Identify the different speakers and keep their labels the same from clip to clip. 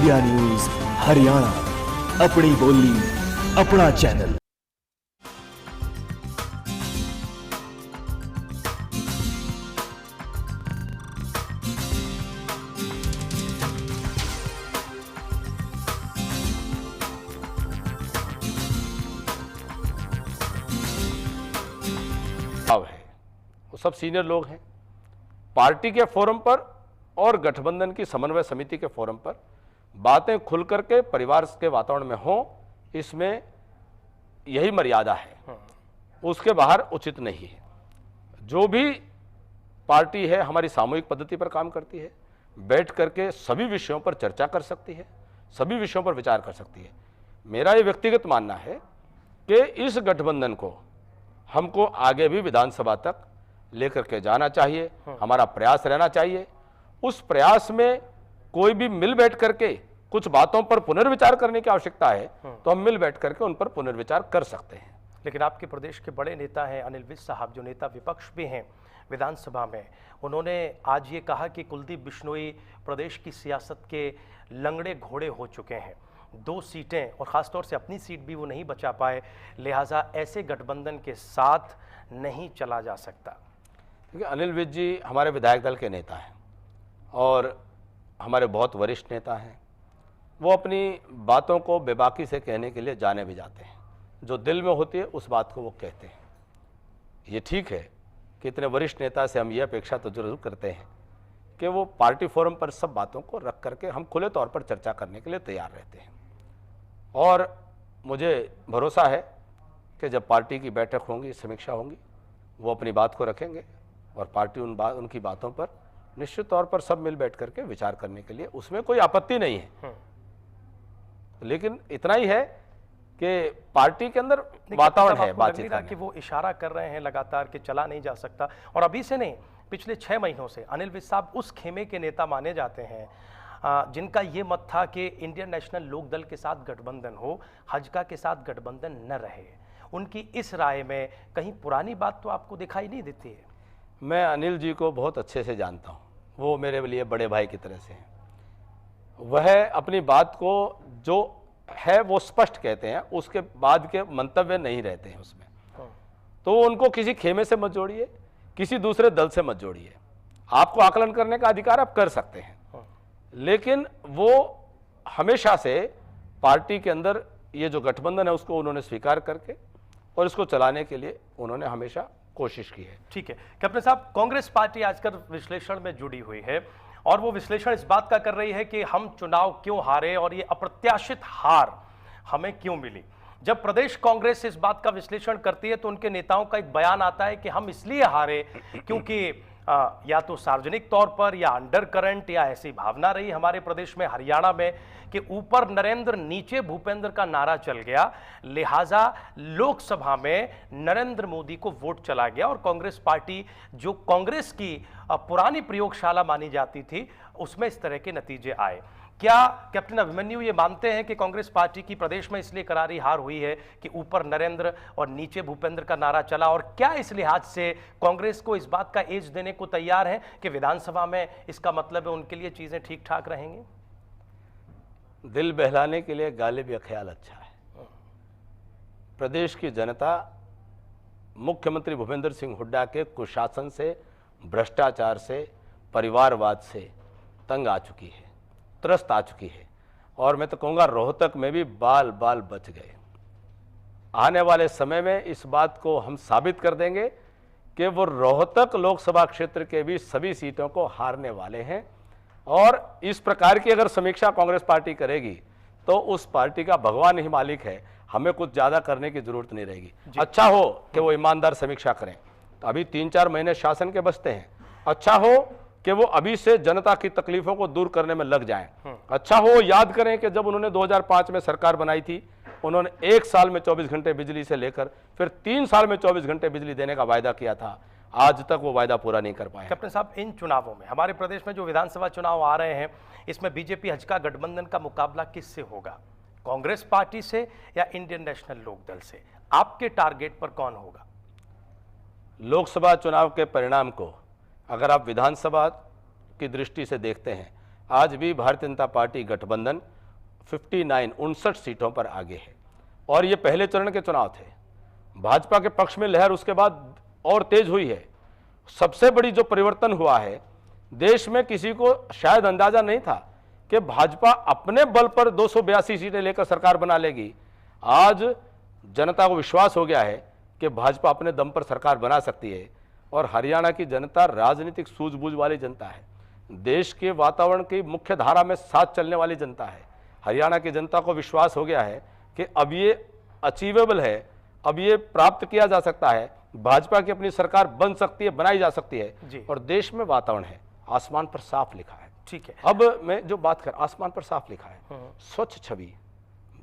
Speaker 1: India news Haryana, अपनी बोली अपना चैनल।
Speaker 2: है वो सब सीनियर लोग हैं। पार्टी के फोरम पर और गठबंधन की समन्वय समिति के फोरम पर बातें खुल करके परिवार के वातावरण में हों, इसमें यही मर्यादा है, उसके बाहर उचित नहीं है। जो भी पार्टी है हमारी सामूहिक पद्धति पर काम करती है, बैठ करके सभी विषयों पर चर्चा कर सकती है, सभी विषयों पर विचार कर सकती है। मेरा ये व्यक्तिगत मानना है कि इस गठबंधन को हमको आगे भी विधानसभा तक लेकर के जाना चाहिए, हमारा प्रयास रहना चाहिए। उस प्रयास में कोई भी मिल बैठ करके कुछ बातों पर पुनर्विचार करने की आवश्यकता है तो हम मिल बैठ करके उन पर पुनर्विचार कर सकते हैं।
Speaker 3: लेकिन आपके प्रदेश के बड़े नेता हैं अनिल विज साहब, जो नेता विपक्ष भी हैं विधानसभा में, उन्होंने आज ये कहा कि कुलदीप बिश्नोई प्रदेश की सियासत के लंगड़े घोड़े हो चुके हैं। 2 सीटें और ख़ासतौर से अपनी सीट भी वो नहीं बचा पाए, लिहाजा ऐसे गठबंधन के साथ नहीं चला जा सकता।
Speaker 2: देखिए, अनिल विज जी हमारे विधायक दल के नेता हैं और हमारे बहुत वरिष्ठ नेता हैं। वो अपनी बातों को बेबाकी से कहने के लिए जाने भी जाते हैं, जो दिल में होती है उस बात को वो कहते हैं। ये ठीक है कि इतने वरिष्ठ नेता से हम ये अपेक्षा तो जरूर करते हैं कि वो पार्टी फोरम पर सब बातों को रख करके हम खुले तौर पर चर्चा करने के लिए तैयार रहते हैं। और मुझे भरोसा है कि जब पार्टी की बैठक होंगी, समीक्षा होंगी, वो अपनी बात को रखेंगे और पार्टी उनकी बातों पर निश्चित तौर पर सब मिल बैठ करके विचार करने के लिए, उसमें कोई आपत्ति नहीं है। लेकिन इतना ही है कि पार्टी के अंदर वातावरण है बातचीत करने
Speaker 3: कि वो इशारा कर रहे हैं लगातार कि चला नहीं जा सकता, और अभी से नहीं, पिछले 6 महीनों से अनिल विज साहब उस खेमे के नेता माने जाते हैं जिनका ये मत था कि इंडियन नेशनल लोकदल के साथ गठबंधन हो, हजका के साथ गठबंधन न रहे। उनकी इस राय में कहीं पुरानी बात तो आपको दिखाई नहीं देती है?
Speaker 2: मैं अनिल जी को बहुत अच्छे से जानता हूँ, वो मेरे लिए बड़े भाई की तरह से हैं। वह अपनी बात को जो है वो स्पष्ट कहते हैं, उसके बाद के मंतव्य नहीं रहते हैं उसमें। तो उनको किसी खेमे से मत जोड़िए, किसी दूसरे दल से मत जोड़िए। आपको आकलन करने का अधिकार आप कर सकते हैं, लेकिन वो हमेशा से पार्टी के अंदर ये जो गठबंधन है उसको उन्होंने स्वीकार करके और इसको चलाने के लिए उन्होंने हमेशा कोशिश की है।
Speaker 3: ठीक है कैप्टन साहब, कांग्रेस पार्टी आजकल विश्लेषण में जुड़ी हुई है और वो विश्लेषण इस बात का कर रही है कि हम चुनाव क्यों हारे और ये अप्रत्याशित हार हमें क्यों मिली। जब प्रदेश कांग्रेस इस बात का विश्लेषण करती है तो उनके नेताओं का एक बयान आता है कि हम इसलिए हारे क्योंकि या तो सार्वजनिक तौर पर या अंडर करंट या ऐसी भावना रही हमारे प्रदेश में, हरियाणा में, कि ऊपर नरेंद्र नीचे भूपेंद्र का नारा चल गया, लिहाजा लोकसभा में नरेंद्र मोदी को वोट चला गया और कांग्रेस पार्टी जो कांग्रेस की पुरानी प्रयोगशाला मानी जाती थी उसमें इस तरह के नतीजे आए। क्या कैप्टन अभिमन्यु ये मानते हैं कि कांग्रेस पार्टी की प्रदेश में इसलिए करारी हार हुई है कि ऊपर नरेंद्र और नीचे भूपेंद्र का नारा चला, और क्या इस लिहाज से कांग्रेस को इस बात का एज देने को तैयार है कि विधानसभा में इसका मतलब है उनके लिए चीजें ठीक ठाक रहेंगी?
Speaker 2: दिल बहलाने के लिए गालिब या ख्याल अच्छा है। प्रदेश की जनता मुख्यमंत्री भूपेंद्र सिंह हुड्डा के कुशासन से, भ्रष्टाचार से, परिवारवाद से तंग आ चुकी है, त्रस्त आ चुकी है। और मैं तो कहूँगा रोहतक में भी बाल बाल बच गए। आने वाले समय में इस बात को हम साबित कर देंगे कि वो रोहतक लोकसभा क्षेत्र के भी सभी सीटों को हारने वाले हैं। और इस प्रकार की अगर समीक्षा कांग्रेस पार्टी करेगी तो उस पार्टी का भगवान ही मालिक है, हमें कुछ ज़्यादा करने की जरूरत नहीं रहेगी। अच्छा हो कि वो ईमानदार समीक्षा करें, तो अभी 3-4 महीने शासन के बचते हैं। अच्छा हो कि वो अभी से जनता की तकलीफों को दूर करने में लग जाएं। अच्छा हो याद करें कि जब उन्होंने 2005 में सरकार बनाई थी, उन्होंने 1 साल में 24 घंटे बिजली से लेकर फिर 3 साल में 24 घंटे बिजली देने का वायदा किया था। आज तक वो वायदा पूरा नहीं कर पाए।
Speaker 3: कैप्टन साहब, इन चुनावों में हमारे प्रदेश में जो विधानसभा चुनाव आ रहे हैं, इसमें बीजेपी हजका गठबंधन का मुकाबला किससे होगा? कांग्रेस पार्टी से या इंडियन नेशनल लोकदल से? आपके टारगेट पर कौन होगा?
Speaker 2: लोकसभा चुनाव के परिणाम को अगर आप विधानसभा की दृष्टि से देखते हैं, आज भी भारतीय जनता पार्टी गठबंधन 59 सीटों पर आगे है और ये पहले चरण के चुनाव थे। भाजपा के पक्ष में लहर उसके बाद और तेज हुई है। सबसे बड़ी जो परिवर्तन हुआ है, देश में किसी को शायद अंदाजा नहीं था कि भाजपा अपने बल पर 282 सीटें लेकर सरकार बना लेगी। आज जनता को विश्वास हो गया है कि भाजपा अपने दम पर सरकार बना सकती है और हरियाणा की जनता राजनीतिक सूझबूझ वाली जनता है, देश के वातावरण की मुख्य धारा में साथ चलने वाली जनता है। हरियाणा की जनता को विश्वास हो गया है कि अब ये अचीवेबल है, अब ये प्राप्त किया जा सकता है, भाजपा की अपनी सरकार बन सकती है, बनाई जा सकती है और देश में वातावरण है। आसमान पर साफ लिखा है।
Speaker 3: ठीक है,
Speaker 2: अब मैं जो बात कर, आसमान पर साफ लिखा है, स्वच्छ छवि,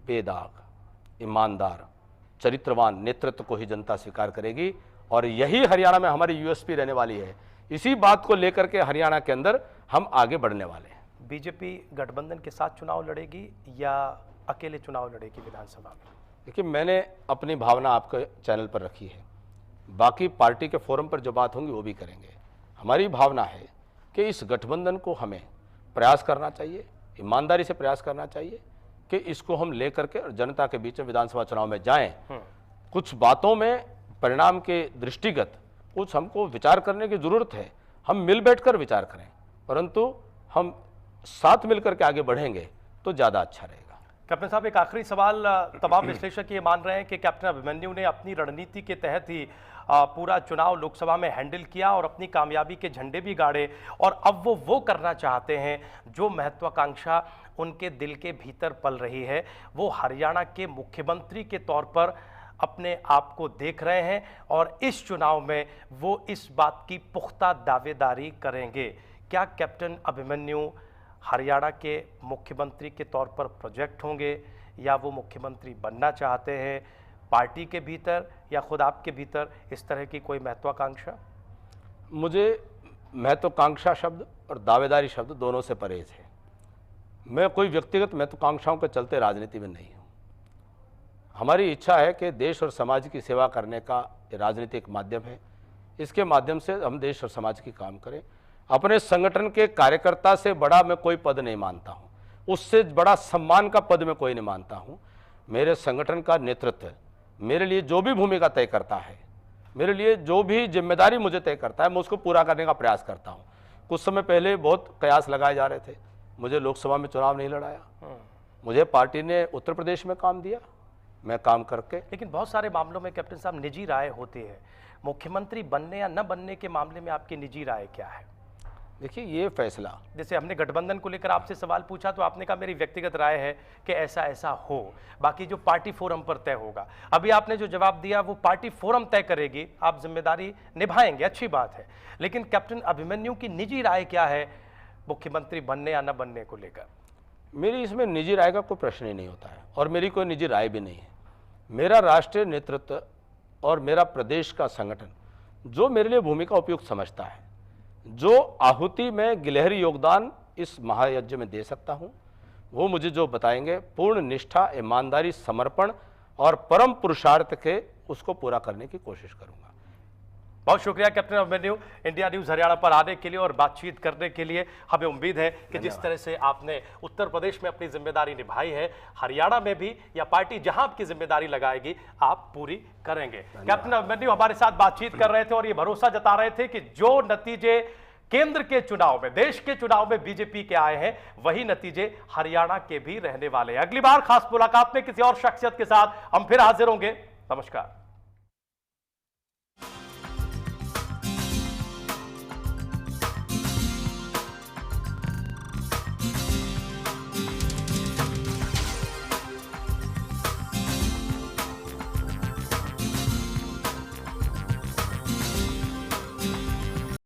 Speaker 2: बेदाग, ईमानदार, चरित्रवान नेतृत्व को ही जनता स्वीकार करेगी और यही हरियाणा में हमारी यूएसपी रहने वाली है। इसी बात को लेकर के हरियाणा के अंदर हम आगे बढ़ने वाले हैं।
Speaker 3: बीजेपी गठबंधन के साथ चुनाव लड़ेगी या अकेले चुनाव लड़ेगी विधानसभा में?
Speaker 2: देखिए, मैंने अपनी भावना आपके चैनल पर रखी है, बाकी पार्टी के फोरम पर जो बात होंगी वो भी करेंगे। हमारी भावना है कि इस गठबंधन को हमें प्रयास करना चाहिए, ईमानदारी से प्रयास करना चाहिए कि इसको हम लेकर के जनता के बीच में विधानसभा चुनाव में जाएं। कुछ बातों में परिणाम के दृष्टिगत कुछ हमको विचार करने की जरूरत है। हम मिल बैठकर विचार करें, परंतु हम साथ मिलकर के आगे बढ़ेंगे तो ज़्यादा अच्छा रहेगा।
Speaker 3: कैप्टन साहब, एक आखिरी सवाल। तमाम विश्लेषक ये मान रहे हैं कि कैप्टन अभिमन्यु ने अपनी रणनीति के तहत ही पूरा चुनाव लोकसभा में हैंडल किया और अपनी कामयाबी के झंडे भी गाड़े और अब वो करना चाहते हैं जो महत्वाकांक्षा उनके दिल के भीतर पल रही है। वो हरियाणा के मुख्यमंत्री के तौर पर अपने आप को देख रहे हैं और इस चुनाव में वो इस बात की पुख्ता दावेदारी करेंगे। क्या कैप्टन अभिमन्यु हरियाणा के मुख्यमंत्री के तौर पर प्रोजेक्ट होंगे या वो मुख्यमंत्री बनना चाहते हैं पार्टी के भीतर या खुद आपके भीतर इस तरह की कोई महत्वाकांक्षा?
Speaker 2: मुझे महत्वाकांक्षा शब्द और दावेदारी शब्द दोनों से परहेज है। मैं कोई व्यक्तिगत महत्वाकांक्षाओं के चलते राजनीति में नहीं हूँ। हमारी इच्छा है कि देश और समाज की सेवा करने का राजनीतिक माध्यम है, इसके माध्यम से हम देश और समाज की काम करें। अपने संगठन के कार्यकर्ता से बड़ा मैं कोई पद नहीं मानता हूँ, उससे बड़ा सम्मान का पद मैं कोई नहीं मानता हूँ। मेरे संगठन का नेतृत्व मेरे लिए जो भी भूमिका तय करता है, मेरे लिए जो भी जिम्मेदारी मुझे तय करता है, मैं उसको पूरा करने का प्रयास करता हूँ। कुछ समय पहले बहुत कयास लगाए जा रहे थे, मुझे लोकसभा में चुनाव नहीं लड़ाया, मुझे पार्टी ने उत्तर प्रदेश में काम दिया, मैं काम करके।
Speaker 3: लेकिन बहुत सारे मामलों में कैप्टन साहब निजी राय होती है, मुख्यमंत्री बनने या न बनने के मामले में आपकी निजी राय क्या है?
Speaker 2: देखिए, ये फैसला,
Speaker 3: जैसे हमने गठबंधन को लेकर आपसे सवाल पूछा तो आपने कहा मेरी व्यक्तिगत राय है कि ऐसा ऐसा हो, बाकी जो पार्टी फोरम पर तय होगा। अभी आपने जो जवाब दिया वो पार्टी फोरम तय करेगी, आप जिम्मेदारी निभाएंगे, अच्छी बात है। लेकिन कैप्टन अभिमन्यु की निजी राय क्या है मुख्यमंत्री बनने या न बनने को लेकर?
Speaker 2: मेरी इसमें निजी राय का कोई प्रश्न ही नहीं होता है और मेरी कोई निजी राय भी नहीं है। मेरा राष्ट्रीय नेतृत्व और मेरा प्रदेश का संगठन जो मेरे लिए भूमिका उपयुक्त समझता है, जो आहुति में गिलहरी योगदान इस महायज्ञ में दे सकता हूं, वो मुझे जो बताएंगे, पूर्ण निष्ठा, ईमानदारी, समर्पण और परम पुरुषार्थ के उसको पूरा करने की कोशिश करूंगा।
Speaker 3: बहुत शुक्रिया captain Abhimanyu, India news Haryana पर आने के लिए और बातचीत करने के लिए। हमें उम्मीद है कि जिस तरह से आपने उत्तर प्रदेश में अपनी जिम्मेदारी निभाई है, हरियाणा में भी या पार्टी जहां आपकी जिम्मेदारी लगाएगी आप पूरी करेंगे। कैप्टन अभिमन्यु हमारे साथ बातचीत कर रहे थे और ये भरोसा जता रहे थे कि जो नतीजे केंद्र के चुनाव में, देश के चुनाव में बीजेपी के आए हैं, वही नतीजे हरियाणा के भी रहने वाले हैं। अगली बार खास मुलाकात में किसी और शख्सियत के साथ हम फिर हाजिर होंगे। नमस्कार।